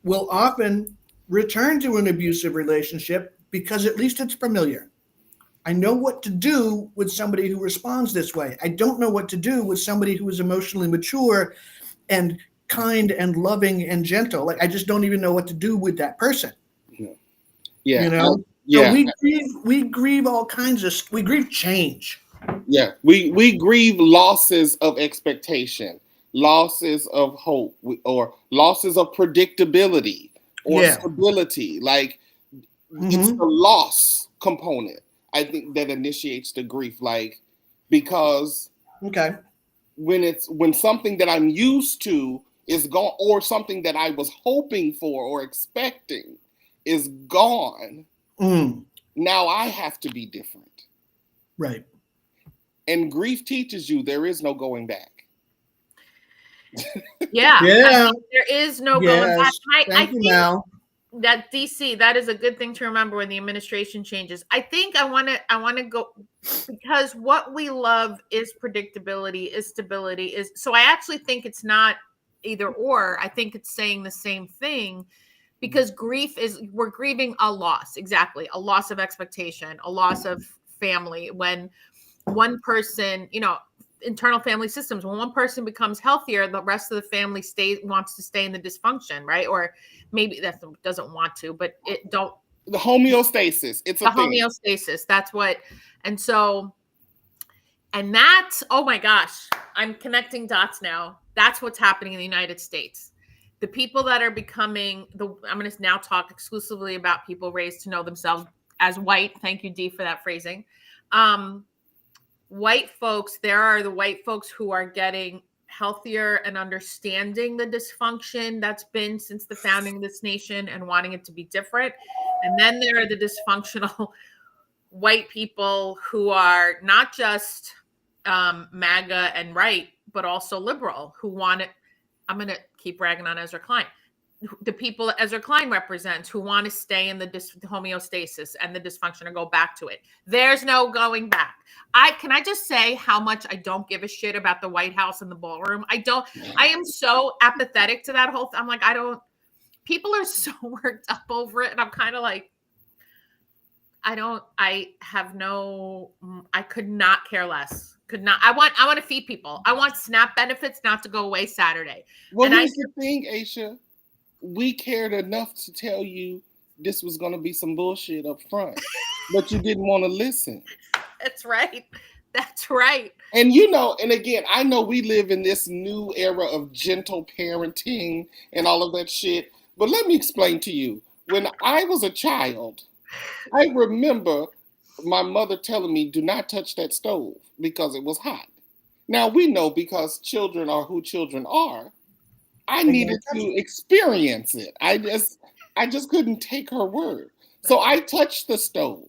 will often return to an abusive relationship because at least it's familiar. I know what to do with somebody who responds this way. I don't know what to do with somebody who is emotionally mature and kind and loving and gentle. Like I just don't even know what to do with that person. Yeah. You Yeah. know? So Yeah. we grieve all kinds of we grieve change. Yeah. We grieve losses of expectation, losses of hope, or losses of predictability or Yeah. stability. Like it's the Mm-hmm. loss component, I think, that initiates the grief. Like, because Okay. when something that I'm used to is gone, or something that I was hoping for or expecting is gone, Mm. now I have to be different. Right. And grief teaches you there is no going back. Yeah, I Yeah. mean, there is no going back. Yes. I Thank you, think Mal. that DC, that is a good thing to remember when the administration changes. I think I want to go, because what we love is predictability, is stability, is so I actually think it's not either or. I think it's saying the same thing, because grief is, we're grieving a loss, exactly, a loss of expectation, a loss of family. When one person, internal family systems, when one person becomes healthier, the rest of the family wants to stay in the dysfunction, right? Or maybe that doesn't want to, but it don't. The homeostasis, it's The a thing. homeostasis, that's what. And so, and that's, oh my gosh, I'm connecting dots now. That's what's happening in the United States. The people that are becoming I'm going to now talk exclusively about people raised to know themselves as white. Thank you, Dee, for that phrasing. White folks, there are the white folks who are getting healthier and understanding the dysfunction that's been since the founding of this nation and wanting it to be different. And then there are the dysfunctional white people who are not just MAGA and right, but also liberal, who want it. I'm going to keep ragging on Ezra Klein. The people that Ezra Klein represents, who want to stay in the homeostasis and the dysfunction or go back to it. There's no going back. Can I just say how much I don't give a shit about the White House and the ballroom? I am so apathetic to that whole I'm like, people are so worked up over it. And I'm kind of like, I could not care less. Could not. I want to feed people. I want SNAP benefits not to go away Saturday. Well, here's the thing, Aisha. We cared enough to tell you this was going to be some bullshit up front, but you didn't want to listen. That's right. That's right. And and again, I know we live in this new era of gentle parenting and all of that shit, but let me explain to you. When I was a child, I remember my mother telling me, do not touch that stove because it was hot. Now we know, because children are who children are, I needed to experience it. I just couldn't take her word. So I touched the stove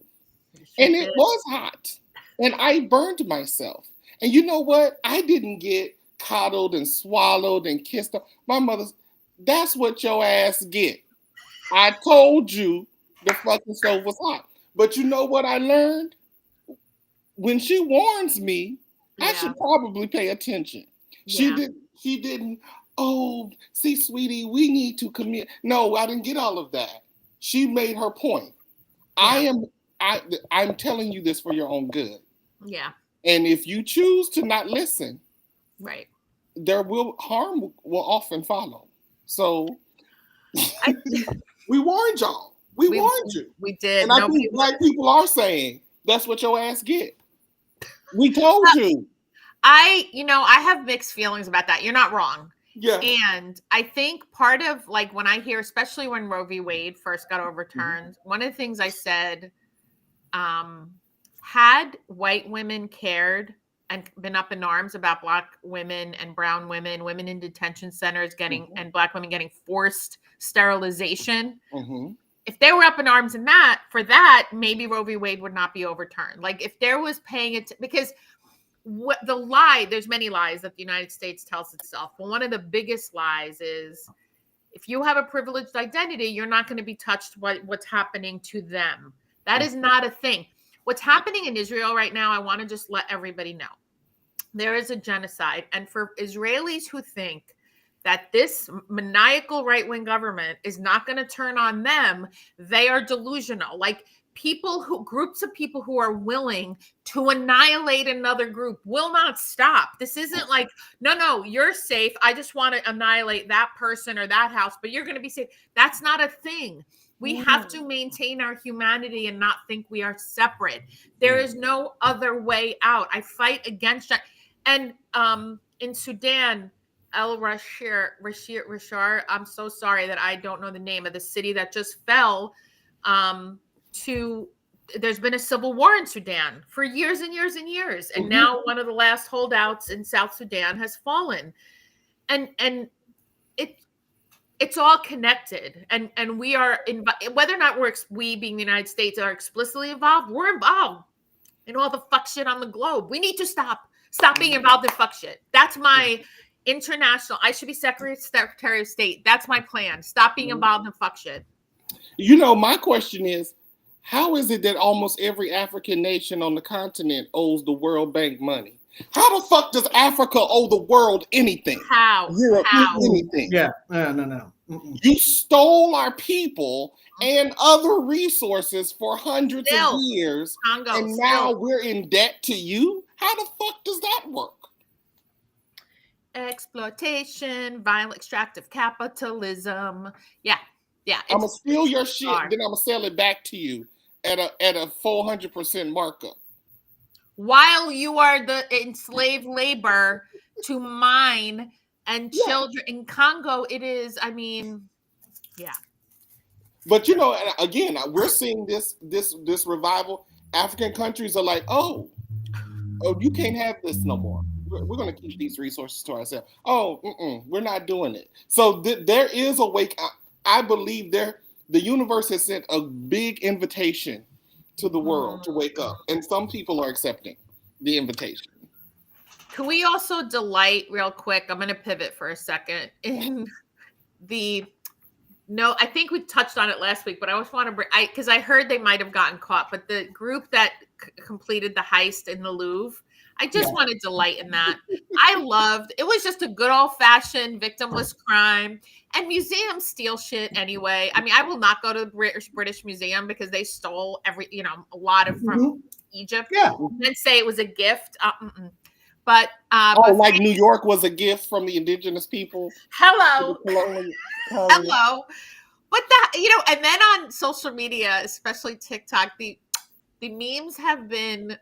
and it was hot and I burned myself. And you know what? I didn't get coddled and swallowed and kissed. My mother's, that's what your ass get. I told you the fucking stove was hot. But you know what I learned? When she warns me, I should probably pay attention. She didn't, oh, see, sweetie, we need to commit. No, I didn't get all of that. She made her point. Yeah. I'm telling you this for your own good. Yeah. And if you choose to not listen, right, harm will often follow. So we warned y'all. We warned you. We did. And I think black people are saying, that's what your ass get. We told you. I have mixed feelings about that. You're not wrong. Yeah. And I think part of like when I hear, especially when Roe v. Wade first got overturned, one of the things I said, had white women cared and been up in arms about black women and brown women, women in detention centers getting, and black women getting forced sterilization. If they were up in arms in that, for that, maybe Roe v. Wade would not be overturned. Like if there was paying it, because what the lie, there's many lies that the United States tells itself. But one of the biggest lies is if you have a privileged identity, you're not going to be touched by what's happening to them. That is not a thing. What's happening in Israel right now, I want to just let everybody know. There is a genocide. And for Israelis who think that this maniacal right-wing government is not going to turn on them, they are delusional. Like groups of people who are willing to annihilate another group will not stop. This isn't like, no, you're safe. I just want to annihilate that person or that house, but you're going to be safe. That's not a thing. We have to maintain our humanity and not think we are separate. There is no other way out. I fight against that. And in Sudan, Rashar, I'm so sorry that I don't know the name of the city that just fell there's been a civil war in Sudan for years and years and years. And now one of the last holdouts in South Sudan has fallen. And it's all connected. And we are, whether or not we being the United States are explicitly involved, we're involved in all the fuck shit on the globe. We need to stop being involved in fuck shit. That's my international, I should be Secretary of State. That's my plan. Stop being involved in fuck shit. My question is, how is it that almost every African nation on the continent owes the World Bank money? How the fuck does Africa owe the world anything? How? Anything? Yeah, no. You stole our people and other resources for hundreds of years, and now we're in debt to you? How the fuck does that work? Exploitation, violent extractive capitalism. Yeah. I'm gonna steal your shit, then I'm gonna sell it back to you at a 400% markup. While you are the enslaved labor to mine and children in Congo, it is. I mean, yeah. But again, we're seeing this revival. African countries are like, oh, you can't have this no more. We're going to keep these resources to ourselves. Oh, we're not doing it. So there is a wake. I believe the universe has sent a big invitation to the world to wake up, and some people are accepting the invitation. Can we also delight real quick? I'm going to pivot for a second in I think we touched on it last week, but I always want to bring, because I heard they might have gotten caught, but the group that completed the heist in the Louvre, I just want to delight in that. It was just a good old fashioned victimless crime, and museums steal shit anyway. I mean, I will not go to the British Museum because they stole a lot of from Egypt. Yeah. And say it was a gift. But like New York was a gift from the indigenous people. Hello. Hello. But and then on social media, especially TikTok, the memes have been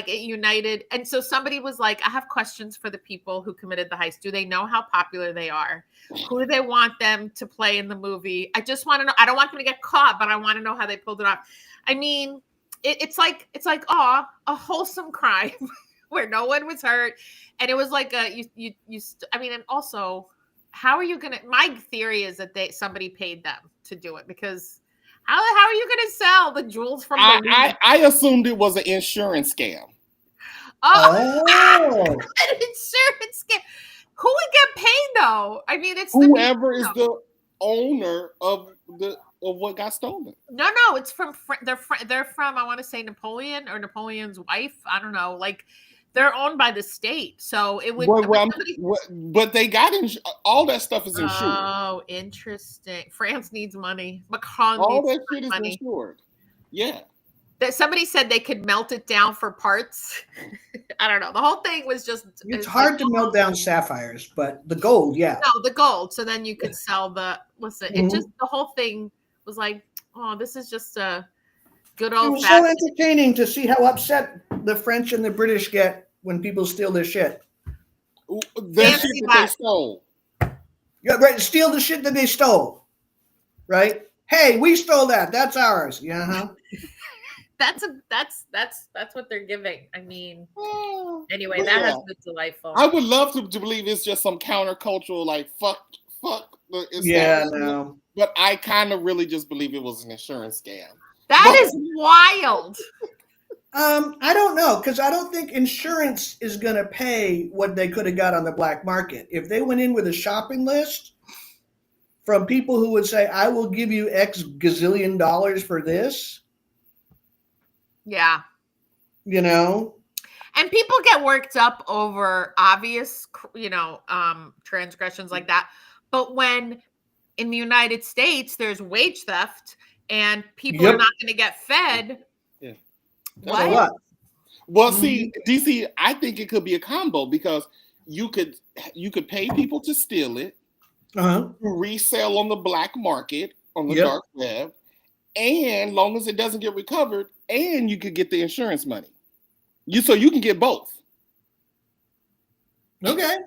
united. And so somebody was like, I have questions for the people who committed the heist. Do they know how popular they are? Who do they want them to play in the movie? I just want to know. I don't want them to get caught, but I want to know how they pulled it off. I mean, it's like a wholesome crime where no one was hurt. And it was like and also, how are you going to, my theory is that somebody paid them to do it, because how are you going to sell the jewels from the I assumed it was an insurance scam. Oh. An insurance scam. Who would get paid though? I mean, it's whoever is the owner of what got stolen. No, it's from they're from I want to say Napoleon or Napoleon's wife. I don't know. Like, they're owned by the state, so it would. But they got all that stuff is insured. Oh, interesting. France needs money. Macron all needs that shit is money. Insured. Yeah. That somebody said they could melt it down for parts. I don't know. The whole thing was just. It's hard to melt down sapphires, but the gold, yeah. No, the gold. So then you could sell the. Listen, it just the whole thing was like, Oh, this is just a good It old was so fashioned. entertaining to see how upset the French and the British get when people steal their shit. That shit that they stole. Yeah, right. Steal the shit that they stole. Right? Hey, we stole that. That's ours. Yeah. Huh? That's what they're giving. I mean, anyway, But that yeah. has been delightful. I would love to believe it's just some countercultural, like fuck the Yeah, establishment. no. But I kind of really just believe it was an insurance scam. That is wild. I don't know, because I don't think insurance is going to pay what they could have got on the black market. If they went in with a shopping list from people who would say, I will give you X gazillion dollars for this, Yeah. you know? And people get worked up over obvious, transgressions like that. But when in the United States there's wage theft and people are Yep. not going to get fed, Yeah. what? So what? Well, see, DC, I think it could be a combo because you could pay people to steal it, Uh-huh. resell on the black market on the Yep. dark web, and long as it doesn't get recovered, and you could get the insurance money. So you can get both. Okay.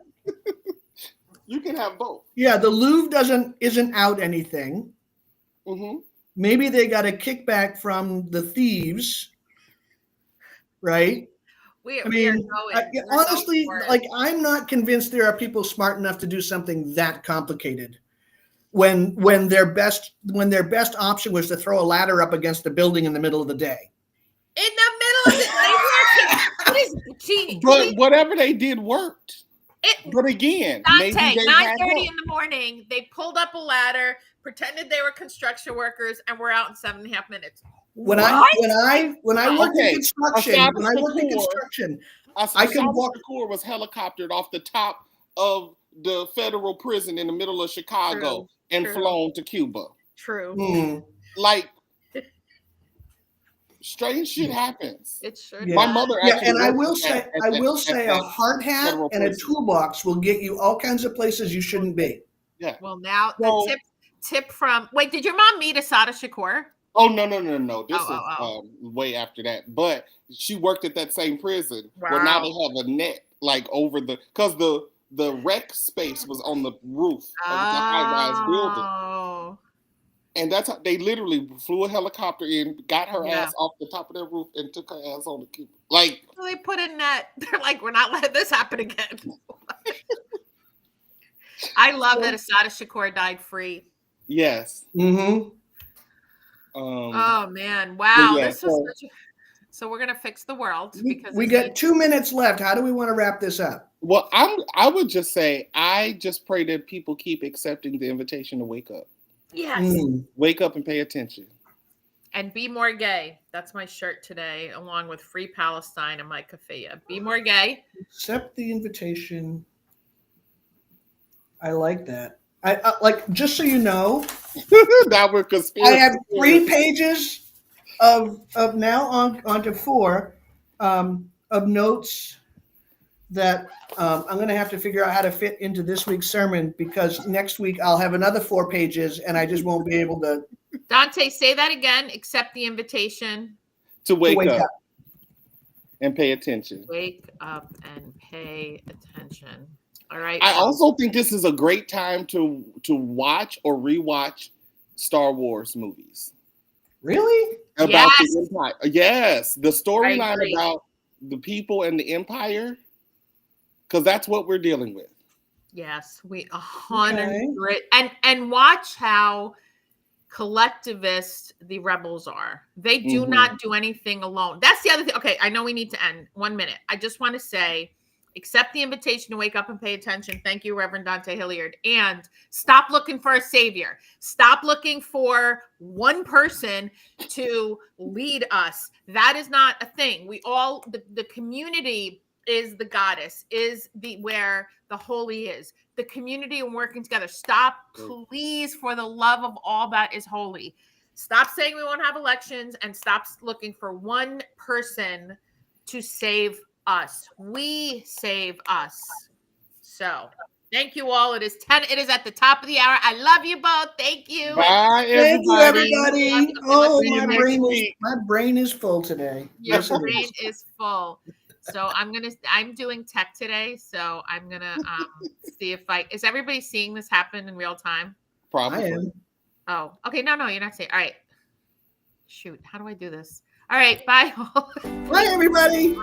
You can have both. Yeah, the Louvre isn't out anything. Mm-hmm. Maybe they got a kickback from the thieves, right? We I are mean, going. honestly, like I'm not convinced there are people smart enough to do something that complicated. When their best option was to throw a ladder up against a building in the middle of the day. In the middle of the night, what is genius? But whatever they did worked. But again, maybe Dante, they 9:30 in the morning, they pulled up a ladder, pretended they were construction workers, and we're out in 7.5 minutes. When I worked in construction, I could walk. The Corps was helicoptered off the top of the federal prison in the middle of Chicago and flown to Cuba. True. Like strange shit happens. It sure Yeah. My mother actually and I will say a hard hat and a toolbox will get you all kinds of places you shouldn't be. Yeah. Well, now the tip from did your mom meet Asada Shakur? Oh no. This is way after that. But she worked at that same prison. Wow. Where now they have a net like over because the rec space was on the roof of the high-rise building. And that's how they literally flew a helicopter in, got her ass off the top of their roof, and took her ass on the Cuba. Like they put a net. They're like, we're not letting this happen again. I love that Asada Shakur died free. Yes. Mm-hmm. Oh man! Wow, yeah, this was such a. So we're gonna fix the world because we got 2 minutes left. How do we want to wrap this up? Well, I would just say I just pray that people keep accepting the invitation to wake up. Yes. Wake up and pay attention. And be more gay. That's my shirt today, along with Free Palestine and my kafia. Be more gay. Accept the invitation. I like that. I like, just so you know, That were conspiracy. I have 3 pages of now onto 4 of notes that I'm going to have to figure out how to fit into this week's sermon, because next week I'll have another 4 pages and I just won't be able to. Dante, say that again. Accept the invitation. To wake up and pay attention. Wake up and pay attention. All right. I also think this is a great time to watch or rewatch Star Wars movies. Really? About the Empire. Yes. The storyline agree. about the people and the Empire. Because that's what we're dealing with. Yes, we 100 and watch how collectivist the rebels are. They do not do anything alone. That's the other thing. Okay, I know we need to end. 1 minute. I just want to say, accept the invitation to wake up and pay attention. Thank you, Reverend Dante Hilliard. And stop looking for a savior. Stop looking for one person to lead us. That is not a thing. We all, the community is the goddess, is where the holy is. The community and working together. Stop, please, for the love of all that is holy. Stop saying we won't have elections and stop looking for one person to save us. We save us. So Thank you all. It is 10. It is at the top of the hour. I love you both. Thank you. Bye, Thank you, everybody. everybody. Oh, See you next week. my brain is full today. Your Yes, it brain is. is full. So I'm doing tech today. So I'm gonna see if is everybody seeing this happen in real time? Probably. I am. Oh, okay. No, you're not seeing. All right. Shoot, how do I do this? All right, bye. Bye, everybody.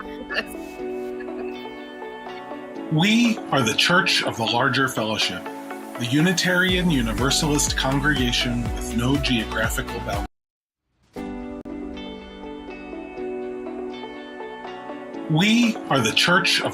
We are the Church of the Larger Fellowship, the Unitarian Universalist congregation with no geographical boundaries. We are the Church of